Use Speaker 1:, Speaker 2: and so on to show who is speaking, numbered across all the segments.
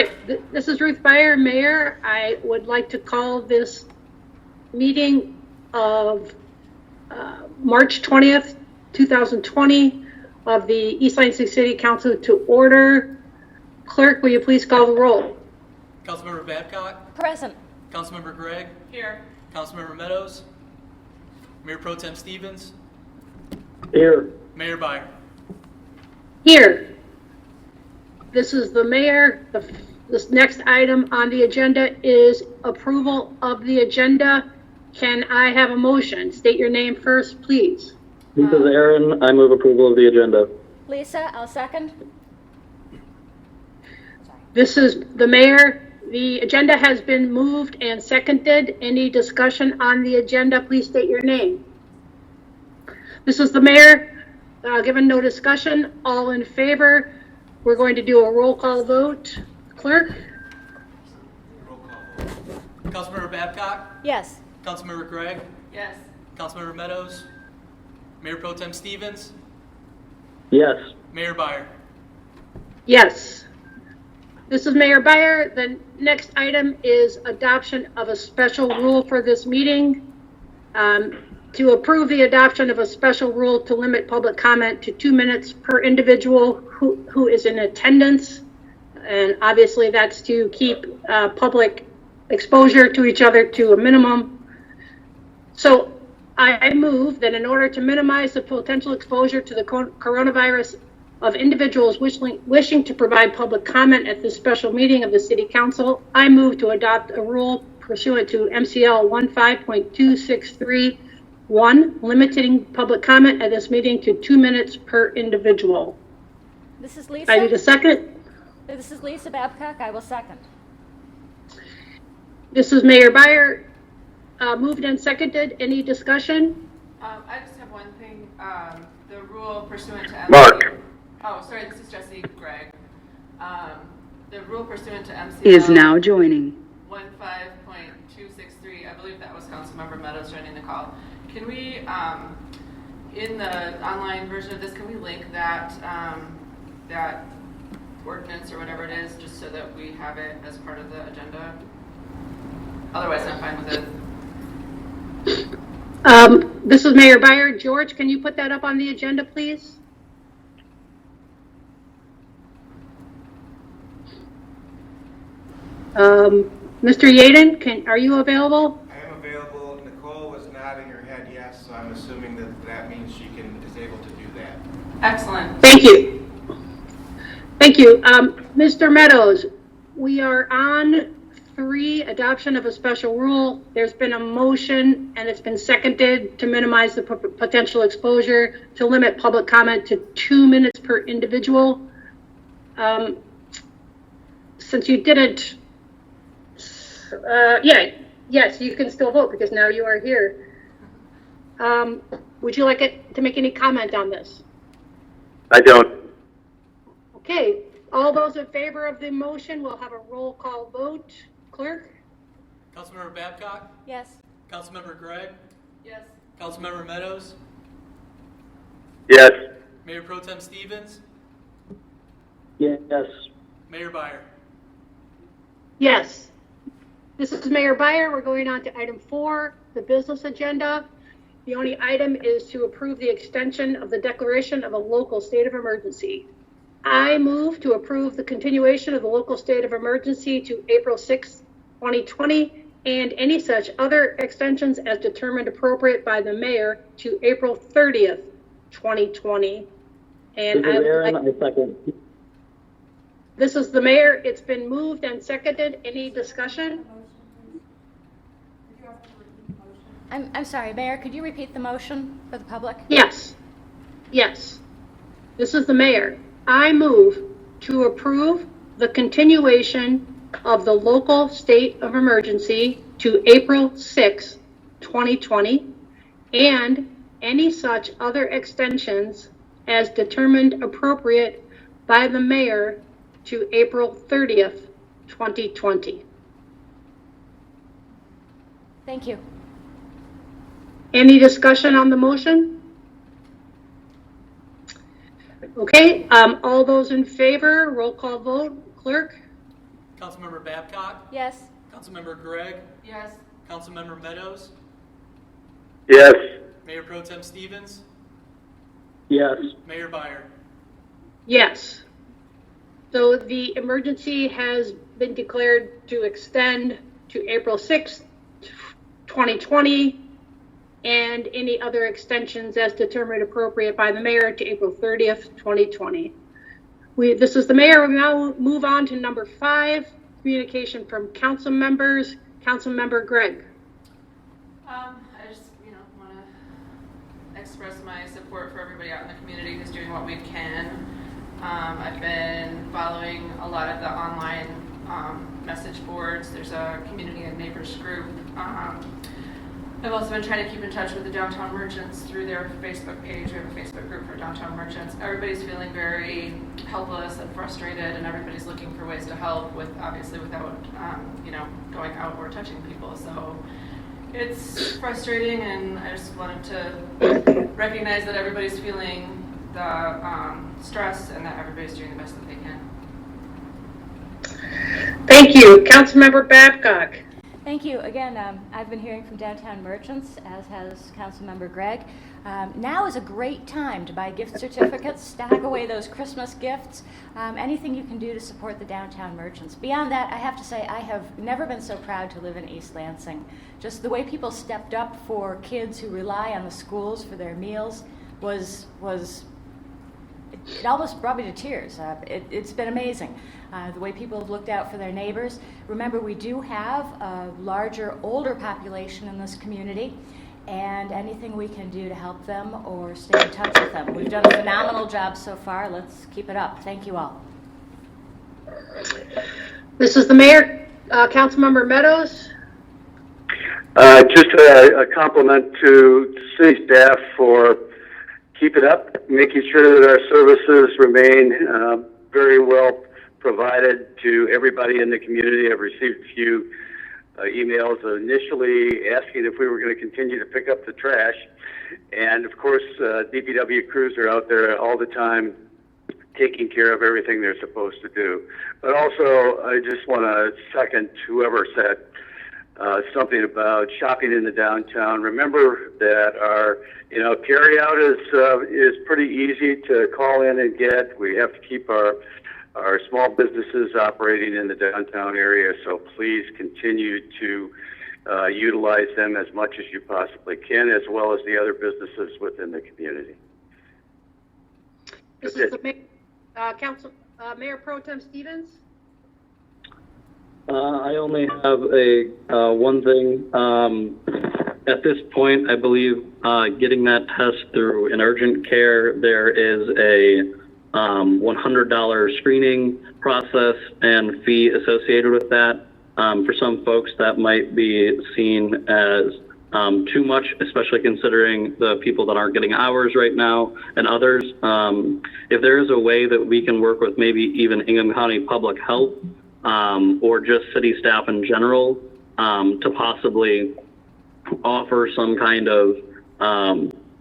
Speaker 1: right, this is Ruth Beyer, Mayor. I would like to call this meeting of March 20th, 2020 of the East Lansing City Council to order. Clerk, will you please call the roll?
Speaker 2: Councilmember Babcock?
Speaker 3: Present.
Speaker 2: Councilmember Gregg?
Speaker 4: Here.
Speaker 2: Councilmember Meadows? Mayor Pro Tem Stevens?
Speaker 5: Here.
Speaker 2: Mayor Beyer?
Speaker 1: Here. This is the mayor. This next item on the agenda is approval of the agenda. Can I have a motion? State your name first, please.
Speaker 5: This is Aaron. I move approval of the agenda.
Speaker 3: Lisa, I'll second.
Speaker 1: This is the mayor. The agenda has been moved and seconded. Any discussion on the agenda, please state your name. This is the mayor. Given no discussion, all in favor. We're going to do a roll call vote. Clerk?
Speaker 2: Roll call vote. Councilmember Babcock?
Speaker 3: Yes.
Speaker 2: Councilmember Gregg?
Speaker 4: Yes.
Speaker 2: Councilmember Meadows? Mayor Pro Tem Stevens?
Speaker 5: Yes.
Speaker 2: Mayor Beyer?
Speaker 1: Yes. This is Mayor Beyer. The next item is adoption of a special rule for this meeting. To approve the adoption of a special rule to limit public comment to 2 minutes per individual who is in attendance. And obviously that's to keep public exposure to each other to a minimum. So I move that in order to minimize the potential exposure to the coronavirus of individuals wishing to provide public comment at this special meeting of the City Council, I move to adopt a rule pursuant to MCL 15.263(1), limiting public comment at this meeting to 2 minutes per individual.
Speaker 3: This is Lisa.
Speaker 1: I need a second.
Speaker 3: This is Lisa Babcock. I will second.
Speaker 1: This is Mayor Beyer. Moved and seconded. Any discussion?
Speaker 4: I just have one thing. The rule pursuant to
Speaker 5: Mark.
Speaker 4: Oh, sorry, this is Jesse Gregg. The rule pursuant to MCL
Speaker 6: is now joining.
Speaker 4: 15.263, I believe that was Councilmember Meadows joining the call. Can we, in the online version of this, can we link that that ordinance or whatever it is, just so that we have it as part of the agenda? Otherwise, I'm fine with it.
Speaker 1: This is Mayor Beyer. George, can you put that up on the agenda, please? Mr. Yaden, are you available?
Speaker 7: I am available. Nicole was nodding her head yes, so I'm assuming that means she is able to do that.
Speaker 4: Excellent.
Speaker 1: Thank you. Thank you. Mr. Meadows, we are on 3, adoption of a special rule. There's been a motion and it's been seconded to minimize the potential exposure, to limit public comment to 2 minutes per individual. Since you didn't, yes, you can still vote because now you are here. Would you like to make any comment on this?
Speaker 5: I don't.
Speaker 1: Okay, all those in favor of the motion will have a roll call vote. Clerk?
Speaker 2: Councilmember Babcock?
Speaker 3: Yes.
Speaker 2: Councilmember Gregg?
Speaker 4: Yes.
Speaker 2: Councilmember Meadows?
Speaker 5: Yes.
Speaker 2: Mayor Pro Tem Stevens?
Speaker 5: Yes.
Speaker 2: Mayor Beyer?
Speaker 1: Yes. This is Mayor Beyer. We're going on to item 4, the business agenda. The only item is to approve the extension of the declaration of a local state of emergency. I move to approve the continuation of the local state of emergency to April 6, 2020, and any such other extensions as determined appropriate by the mayor to April 30th, 2020. And
Speaker 5: This is Aaron. I second.
Speaker 1: This is the mayor. It's been moved and seconded. Any discussion?
Speaker 3: I'm sorry, Mayor, could you repeat the motion for the public?
Speaker 1: Yes. Yes. This is the mayor. I move to approve the continuation of the local state of emergency to April 6, 2020, and any such other extensions as determined appropriate by the mayor to April 30th, 2020.
Speaker 3: Thank you.
Speaker 1: Any discussion on the motion? Okay, all those in favor, roll call vote. Clerk?
Speaker 2: Councilmember Babcock,
Speaker 3: Yes.
Speaker 2: Councilmember Gregg,
Speaker 4: Yes.
Speaker 2: Councilmember Meadows,
Speaker 5: Yes.
Speaker 2: Mayor Pro Tem Stevens,
Speaker 5: Yes.
Speaker 2: Mayor Byer.
Speaker 1: Yes. So the emergency has been declared to extend to April 6th, 2020, and any other extensions as determined appropriate by the mayor to April 30th, 2020. This is the mayor. We now move on to number 5, communication from council members. Councilmember Gregg.
Speaker 4: I just, want to express my support for everybody out in the community who's doing what we can. I've been following a lot of the online message boards. There's a community and neighbors group. I've also been trying to keep in touch with the downtown merchants through their Facebook page. We have a Facebook group for downtown merchants. Everybody's feeling very helpless and frustrated, and everybody's looking for ways to help, obviously without going out or touching people. So it's frustrating, and I just wanted to recognize that everybody's feeling the stress and that everybody's doing the best that they can.
Speaker 1: Thank you. Councilmember Babcock.
Speaker 3: Thank you. Again, I've been hearing from downtown merchants, as has Councilmember Gregg. Now is a great time to buy gift certificates, stack away those Christmas gifts, anything you can do to support the downtown merchants. Beyond that, I have to say I have never been so proud to live in East Lansing. Just the way people stepped up for kids who rely on the schools for their meals was it almost brought me to tears. It's been amazing. The way people have looked out for their neighbors. Remember, we do have a larger, older population in this community, and anything we can do to help them or stay in touch with them. We've done a phenomenal job so far. Let's keep it up. Thank you all.
Speaker 1: This is the mayor. Councilmember Meadows.
Speaker 5: Just a compliment to city staff for keeping up, making sure that our services remain very well provided to everybody in the community. I've received a few emails initially asking if we were going to continue to pick up the trash. And of course, DPW crews are out there all the time taking care of everything they're supposed to do. But also, I just want to second whoever said something about shopping in the downtown. Remember that our carry-out is pretty easy to call in and get. We have to keep our small businesses operating in the downtown area, so please continue to utilize them as much as you possibly can, as well as the other businesses within the community.
Speaker 1: This is the mayor. Mayor Pro Tem Stevens.
Speaker 6: I only have a one thing. At this point, I believe getting that test through an urgent care, there is a $100 screening process and fee associated with that. For some folks, that might be seen as too much, especially considering the people that aren't getting hours right now and others. If there is a way that we can work with maybe even Ingham County Public Health or just city staff in general to possibly offer some kind of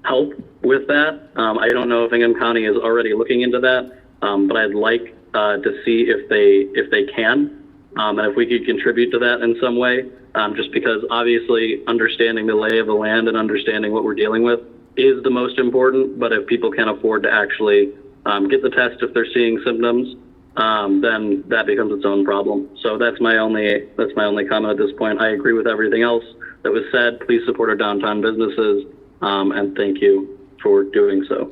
Speaker 6: help with that. I don't know if Ingham County is already looking into that, but I'd like to see if they can, and if we could contribute to that in some way, just because obviously understanding the lay of the land and understanding what we're dealing with is the most important. But if people can't afford to actually get the test if they're seeing symptoms, then that becomes its own problem. So that's my only comment at this point. I agree with everything else that was said. Please support our downtown businesses, and thank you for doing so.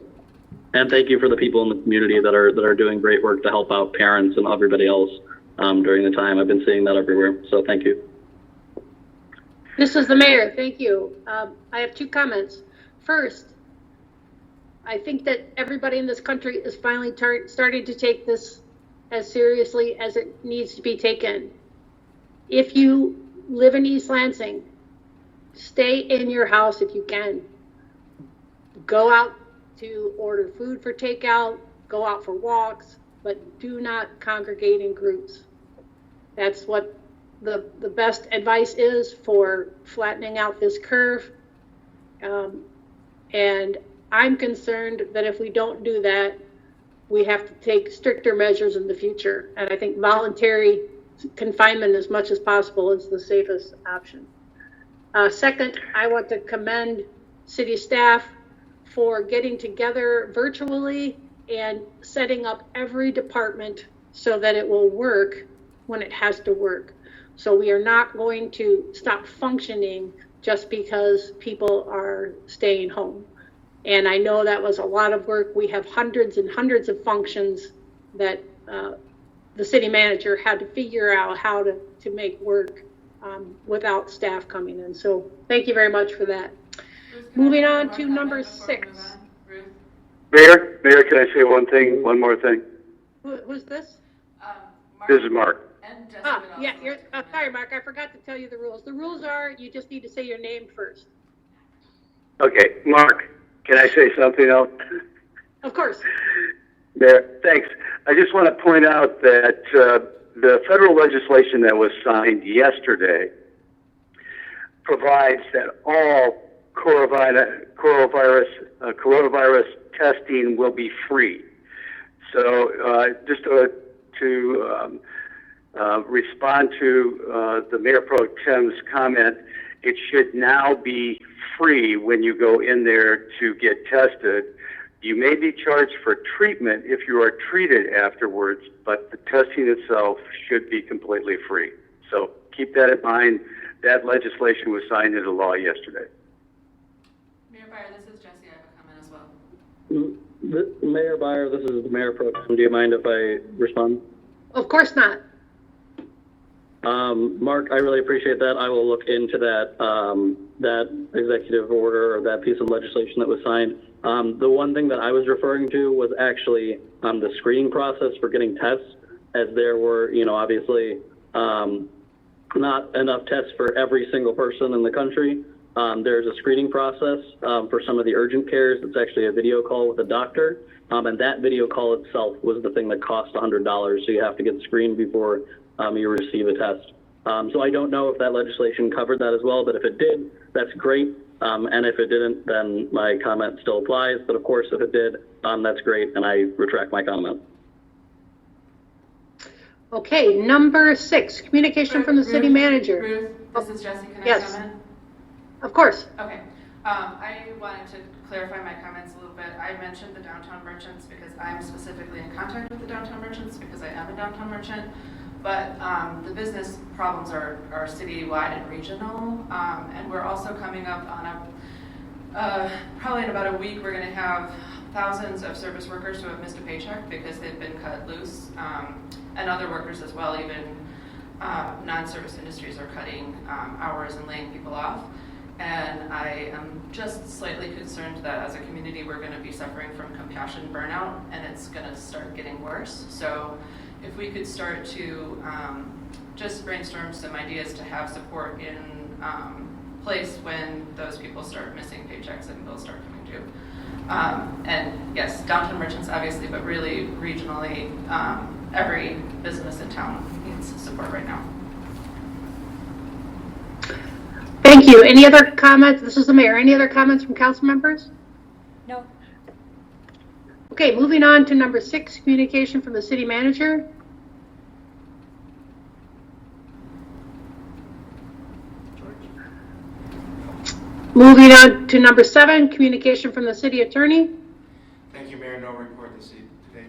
Speaker 6: And thank you for the people in the community that are doing great work to help out parents and everybody else during the time. I've been seeing that everywhere. So thank you.
Speaker 1: This is the mayor. Thank you. I have 2 comments. First, I think that everybody in this country is finally starting to take this as seriously as it needs to be taken. If you live in East Lansing, stay in your house if you can. Go out to order food for takeout, go out for walks, but do not congregate in groups. That's what the best advice is for flattening out this curve. And I'm concerned that if we don't do that, we have to take stricter measures in the future. And I think voluntary confinement as much as possible is the safest option. Second, I want to commend city staff for getting together virtually and setting up every department so that it will work when it has to work. So we are not going to stop functioning just because people are staying home. And I know that was a lot of work. We have hundreds and hundreds of functions that the city manager had to figure out how to make work without staff coming in. So thank you very much for that.
Speaker 4: Ruth, can
Speaker 1: Moving
Speaker 4: I
Speaker 1: on
Speaker 4: have
Speaker 1: to
Speaker 4: one
Speaker 1: number
Speaker 4: comment before we
Speaker 1: 6.
Speaker 4: move on? Ruth?
Speaker 5: Mayor, can I say one more thing?
Speaker 1: Who's this?
Speaker 4: Mark
Speaker 5: This is Mark.
Speaker 4: And Jesse
Speaker 1: Ah,
Speaker 4: would also
Speaker 1: yeah,
Speaker 4: like
Speaker 1: you're,
Speaker 4: to comment.
Speaker 1: sorry, Mark, I forgot to tell you the rules. The rules are you just need to say your name first.
Speaker 5: Okay, Mark, can I say something else?
Speaker 1: Of course.
Speaker 5: Mayor, thanks. I just want to point out that the federal legislation that was signed yesterday provides that all coronavirus testing will be free. So just to respond to the Mayor Pro Tem's comment, it should now be free when you go in there to get tested. You may be charged for treatment if you are treated afterwards, but the testing itself should be completely free. So keep that in mind. That legislation was signed into law yesterday.
Speaker 4: Mayor Byer, this is Jesse. I have a comment as well.
Speaker 6: Mayor Byer, this is the Mayor Pro Tem. Do you mind if I respond?
Speaker 1: Of course not.
Speaker 6: Mark, I really appreciate that. I will look into that executive order or that piece of legislation that was signed. The one thing that I was referring to was actually the screening process for getting tests, as there were, obviously not enough tests for every single person in the country. There's a screening process for some of the urgent cares. It's actually a video call with a doctor, and that video call itself was the thing that cost $100. So you have to get screened before you receive a test. So I don't know if that legislation covered that as well, but if it did, that's great. And if it didn't, then my comment still applies. But of course, if it did, that's great, and I retract my comment.
Speaker 1: Okay, number 6, communication from the city manager.
Speaker 4: Ruth, this is Jesse. Can I
Speaker 1: Yes.
Speaker 4: comment?
Speaker 1: Of course.
Speaker 4: Okay. I wanted to clarify my comments a little bit. I mentioned the downtown merchants because I'm specifically in contact with the downtown merchants because I am a downtown merchant. But the business problems are citywide and regional. And we're also coming up on probably in about a week, we're going to have thousands of service workers who have missed a paycheck because they've been cut loose. And other workers as well, even non-service industries are cutting hours and laying people off. And I am just slightly concerned that as a community, we're going to be suffering from compassion burnout, and it's going to start getting worse. So if we could start to just brainstorm some ideas to have support in place when those people start missing paychecks and bills start coming due. And yes, downtown merchants obviously, but really regionally, every business in town needs support right now.
Speaker 1: Thank you. Any other comments? This is the mayor. Any other comments from council members?
Speaker 3: No.
Speaker 1: Okay, moving on to number 6, communication from the city manager. Moving on to number 7, communication from the city attorney.
Speaker 7: Thank you, Mayor. No report today.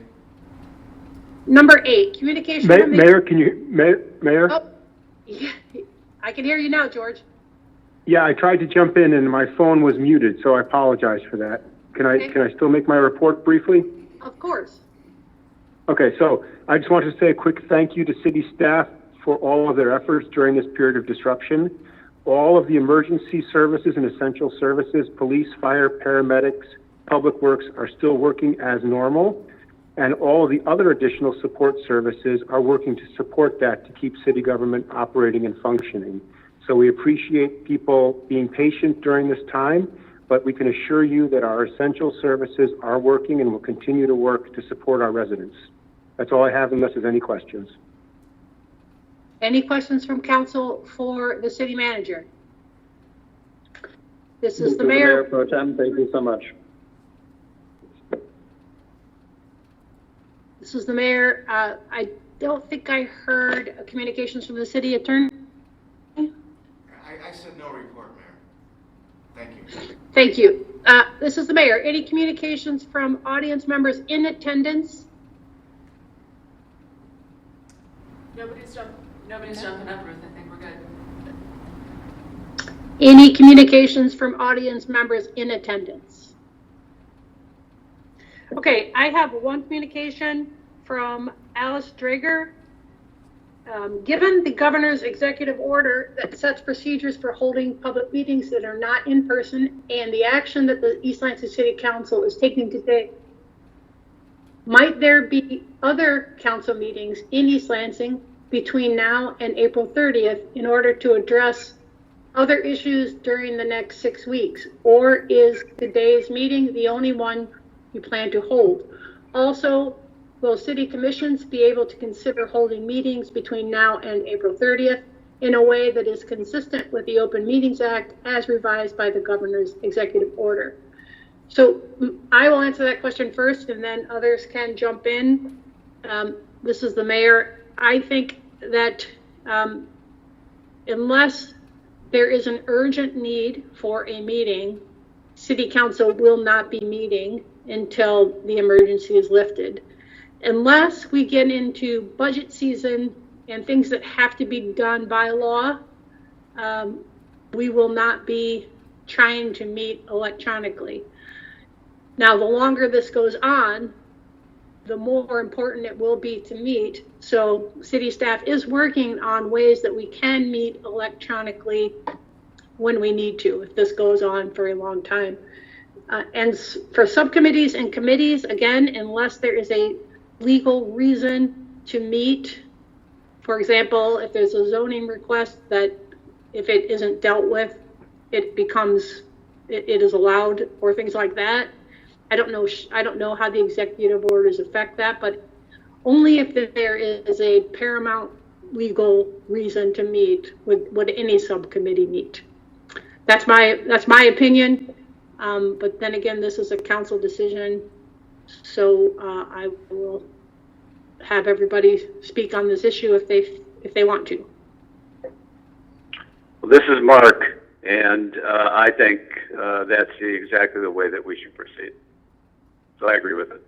Speaker 1: Number 8, communication from the...
Speaker 8: Mayor, can you, Mayor?
Speaker 1: Oh, yeah, I can hear you now, George.
Speaker 8: Yeah, I tried to jump in and my phone was muted, so I apologize for that. Can I still make my report briefly?
Speaker 1: Of course.
Speaker 8: Okay, so I just want to say a quick thank you to city staff for all of their efforts during this period of disruption. All of the emergency services and essential services, police, fire, paramedics, public works are still working as normal. And all of the other additional support services are working to support that to keep city government operating and functioning. So we appreciate people being patient during this time, but we can assure you that our essential services are working and will continue to work to support our residents. That's all I have unless there's any questions.
Speaker 1: Any questions from council for the city manager? This is the
Speaker 6: Mayor
Speaker 1: mayor.
Speaker 6: Pro Tem, thank you so much.
Speaker 1: This is the mayor. don't think I heard communications from the city attorney.
Speaker 7: I said no report, Mayor. Thank you.
Speaker 1: Thank you. This is the mayor. Any communications from audience members in attendance?
Speaker 4: Nobody's jumping up, Ruth. I think we're good.
Speaker 1: Any communications from audience members in attendance? Okay, I have one communication from Alice Drager. Given the governor's executive order that sets procedures for holding public meetings that are not in person and the action that the East Lansing City Council is taking today, might there be other council meetings in East Lansing between now and April 30th in order to address other issues during the next 6 weeks? Or is today's meeting the only one you plan to hold? Also, will city commissions be able to consider holding meetings between now and April 30th in a way that is consistent with the Open Meetings Act as revised by the governor's executive order? So I will answer that question first, and then others can jump in. This is the mayor. I think that unless there is an urgent need for a meeting, city council will not be meeting until the emergency is lifted. Unless we get into budget season and things that have to be done by law, we will not be trying to meet electronically. Now, the longer this goes on, the more important it will be to meet. So city staff is working on ways that we can meet electronically when we need to, if this goes on for a long time. And for subcommittees and committees, again, unless there is a legal reason to meet, for example, if there's a zoning request that if it isn't dealt with, it is allowed, or things like that. I don't know how the executive orders affect that, but only if there is a paramount legal reason to meet would any subcommittee meet. That's my opinion. But then again, this is a council decision, so I will have everybody speak on this issue if they want to.
Speaker 5: Well, this is Mark, and I think that's exactly the way that we should proceed. So I agree with it.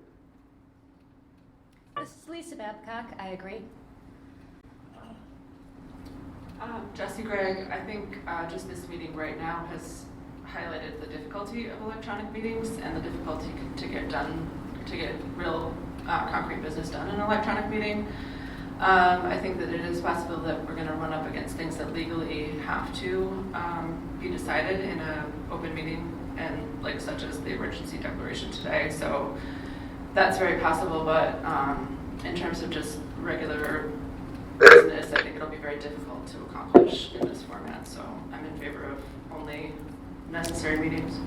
Speaker 3: This is Lisa Babcock. I agree.
Speaker 4: Jesse, Greg, I think just this meeting right now has highlighted the difficulty of electronic meetings and the difficulty to get real concrete business done in an electronic meeting. I think that it is possible that we're going to run up against things that legally have to be decided in an open meeting, and such as the emergency declaration today. So that's very possible, but in terms of just regular business, I think it'll be very difficult to accomplish in this format. So I'm in favor of only necessary meetings.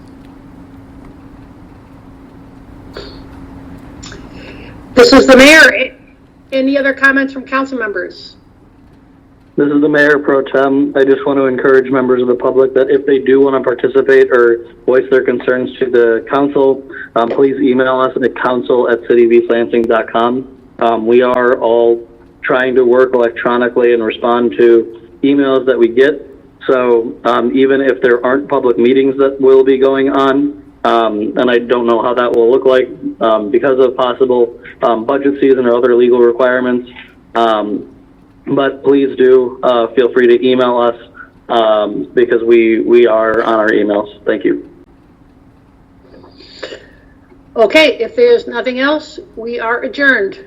Speaker 1: This is the mayor. Any other comments from council members?
Speaker 6: This is the Mayor Pro Tem. I just want to encourage members of the public that if they do want to participate or voice their concerns to the council, please email us at council@cityofeastlansing.com. We are all trying to work electronically and respond to emails that we get. So even if there aren't public meetings that will be going on, and I don't know how that will look like because of possible budget season or other legal requirements, but please do feel free to email us because we are on our emails. Thank you.
Speaker 1: Okay, if there's nothing else, we are adjourned.